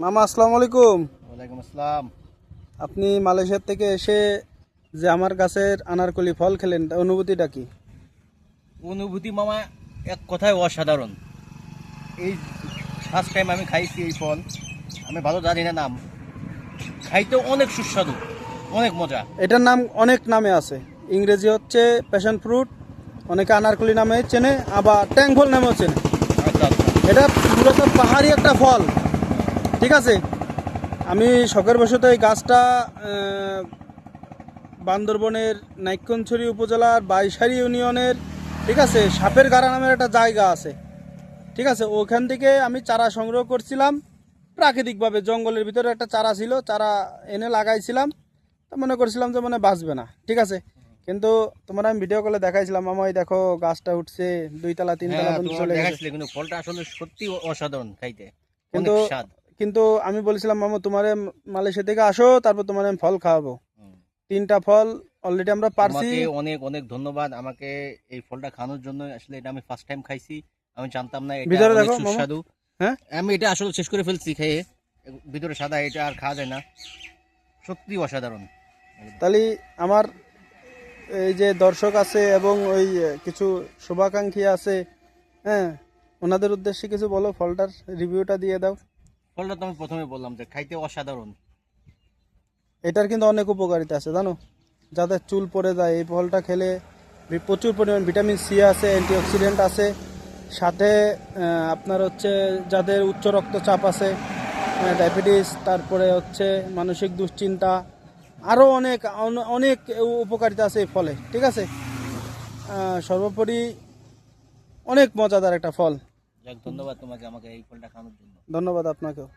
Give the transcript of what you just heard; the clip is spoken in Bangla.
মামা আসসালামু আলাইকুম। ওয়ালাইকুম আসসালাম। আপনি মালয়েশিয়া থেকে এসে যে আমার গাছের আনারকলি ফল খেলেন, তার অনুভূতিটা কি? অনুভূতি মামা এক কথায় অসাধারণ। এই ফার্স্ট টাইম আমি খাইছি এই ফল, আমি ভালো জানি না নাম, খাইতে অনেক সুস্বাদু, অনেক মজা। এটার নাম অনেক নামে আছে, ইংরেজি হচ্ছে প্যাশন ফ্রুট, অনেকে আনারকলি নামে চেনে, আবার ট্যাং ফল নামেও চেনে। আচ্ছা আচ্ছা। এটা মূলত পাহাড়ি একটা ফল, ঠিক আছে। আমি শখের বশত এই গাছটা বান্দরবনের নাইক্ষ্যংছড়ি উপজেলার বাইশারি ইউনিয়নের, ঠিক আছে, সাপের গাড়া নামের একটা জায়গা আছে, ঠিক আছে, ওখান থেকে আমি চারা সংগ্রহ করছিলাম প্রাকৃতিকভাবে। জঙ্গলের ভিতরে একটা চারা ছিল, চারা এনে লাগাইছিলাম, তা মনে করছিলাম যে মনে বাঁচবে না, ঠিক আছে। কিন্তু তোমার আমি ভিডিও কলে দেখাইছিলাম, মামাই দেখো গাছটা উঠছে, 2 তলা 3 তলা হ্যাঁ, পর্যন্ত তোমার চলে গেছে। দেখাইছিলে, কিন্তু ফলটা আসলে সত্যি অসাধারণ খাইতে, কিন্তু অনেক স্বাদ। কিন্তু আমি বলছিলাম, মামা তোমারে মালয়েশিয়া থেকে আসো, তারপর তোমার আমি ফল খাওয়াবো। হুম। 3টা ফল অলরেডি আমরা পারছি। তোমাকে অনেক অনেক ধন্যবাদ আমাকে এই ফলটা খাওয়ানোর জন্য। আসলে এটা আমি ফার্স্ট টাইম খাইছি, আমি জানতাম না এটা ভিতরে অনেক দেখো মামা। সুস্বাদু। হ্যাঁ, আমি এটা আসলে শেষ করে ফেলছি খেয়ে, ভিতরে সাদা, এটা আর খাওয়া যায় না, সত্যি অসাধারণ। তাহলে আমার এই যে দর্শক আছে এবং ওই কিছু শুভাকাঙ্ক্ষী আছে, হ্যাঁ, ওনাদের উদ্দেশ্যে কিছু বলো, ফলটার রিভিউটা দিয়ে দাও। ফলটা তো আমি প্রথমে বললাম যে খাইতে অসাধারণ। এটার কিন্তু অনেক উপকারিতা আছে জানো, যাদের চুল পড়ে যায় এই ফলটা খেলে প্রচুর পরিমাণ ভিটামিন সি আছে, অ্যান্টিঅক্সিডেন্ট আছে, সাথে আপনার হচ্ছে যাদের উচ্চ রক্তচাপ আছে, ডায়াবেটিস, তারপরে হচ্ছে মানসিক দুশ্চিন্তা, আরও অনেক অনেক উপকারিতা আছে এই ফলে, ঠিক আছে। সর্বোপরি অনেক মজাদার একটা ফল। যাক, ধন্যবাদ তোমাকে আমাকে এই ফলটা খাওয়ানোর জন্য। ধন্যবাদ আপনাকেও।